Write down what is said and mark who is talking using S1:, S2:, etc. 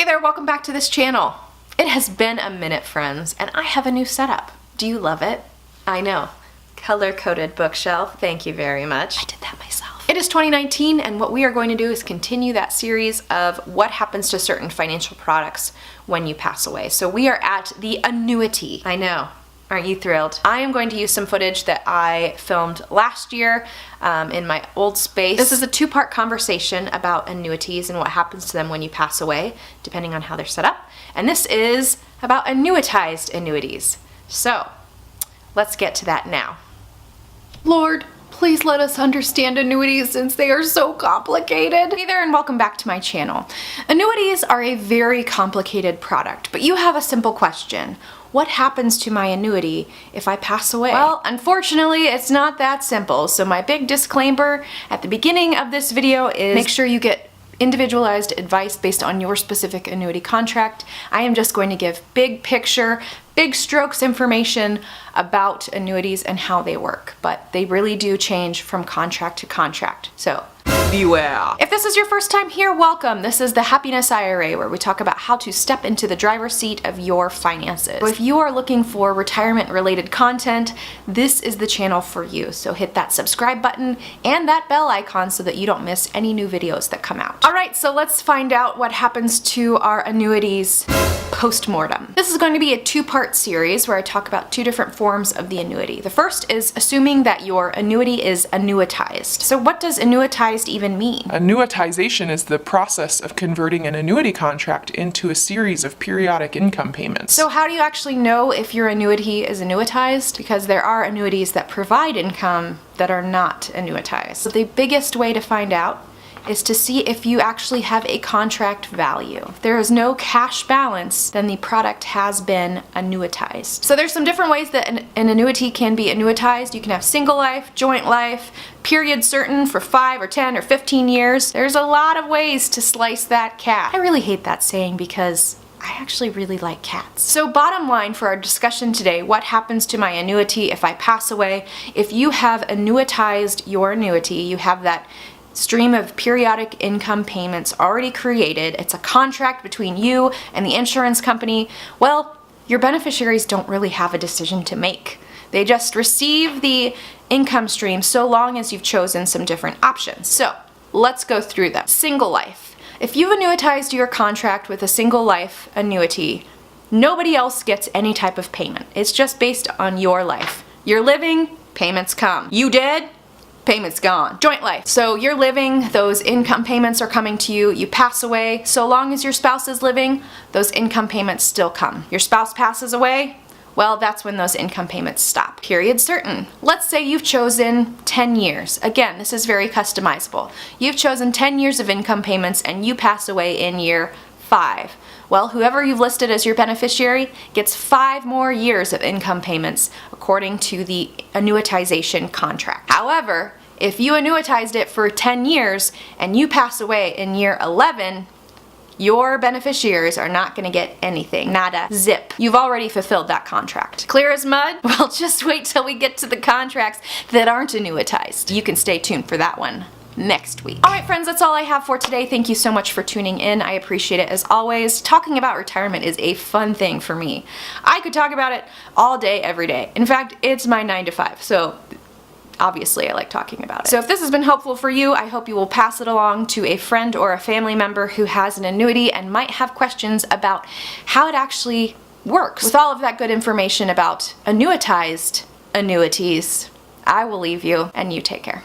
S1: Hey there, welcome back to this channel. It has been a minute, friends, and I have a new setup. Do you love it? I know. Color-coded bookshelf, thank you very much. I did that myself. It is 2019, and what we are going to do is continue that series of what happens to certain financial products when you pass away. So we are at the annuity. I know. Aren't you thrilled? I am going to use some footage that I filmed last year in my old space. This is a two-part conversation about annuities and what happens to them when you pass away, depending on how they're set up. And this is about annuitized annuities. So, let's get to that now. Lord, please let us understand annuities since they are so complicated. Hey there and welcome back to my channel. Annuities are a very complicated product, but you have a simple question. What happens to my annuity if I pass away? Well, unfortunately, it's not that simple. So my big disclaimer at the beginning of this video is make sure you get individualized advice based on your specific annuity contract. I am just going to give big picture, big strokes information about annuities and how they work, but they really do change from contract to contract. So beware. If this is your first time here, welcome. This is the Happiness IRA, where we talk about how to step into the driver's seat of your finances. So if you are looking for retirement-related content, this is the channel for you. So hit that subscribe button and that bell icon so that you don't miss any new videos that come out. All right, so let's find out what happens to our annuities post-mortem. This is going to be a two-part series where I talk about two different forms of the annuity. The first is assuming that your annuity is annuitized. So what does annuitized even mean?
S2: Annuitization is the process of converting an annuity contract into a series of periodic income payments.
S1: So how do you actually know if your annuity is annuitized? Because there are annuities that provide income that are not annuitized. So the biggest way to find out is to see if you actually have a contract value. If there is no cash balance, then the product has been annuitized. So there's some different ways that an annuity can be annuitized. You can have single life, joint life, period certain for 5 or 10 or 15 years. There's a lot of ways to slice that cat. I really hate that saying because I actually really like cats. So bottom line for our discussion today, what happens to my annuity if I pass away? If you have annuitized your annuity, you have that stream of periodic income payments already created, it's a contract between you and the insurance company, well, your beneficiaries don't really have a decision to make. They just receive the income stream so long as you've chosen some different options. So let's go through them. Single life. If you've annuitized your contract with a single life annuity, nobody else gets any type of payment. It's just based on your life. You're living, payments come. You dead? Payment's gone. Joint life. So you're living, those income payments are coming to you, you pass away, so long as your spouse is living, those income payments still come. Your spouse passes away, well, that's when those income payments stop. Period certain. Let's say you've chosen 10 years. Again, this is very customizable. You've chosen 10 years of income payments and you pass away in year 5. Well, whoever you've listed as your beneficiary gets 5 more years of income payments according to the annuitization contract. However, if you annuitized it for 10 years and you pass away in year 11, your beneficiaries are not going to get anything. Nada. Zip. You've already fulfilled that contract. Clear as mud? Well, just wait till we get to the contracts that aren't annuitized. You can stay tuned for that one next week. Alright friends, that's all I have for today. Thank you so much for tuning in. I appreciate it as always. Talking about retirement is a fun thing for me. I could talk about it all day, every day. In fact, it's my 9 to 5, so obviously I like talking about it. So if this has been helpful for you, I hope you will pass it along to a friend or a family member who has an annuity and might have questions about how it actually works. With all of that good information about annuitized annuities, I will leave you and you take care.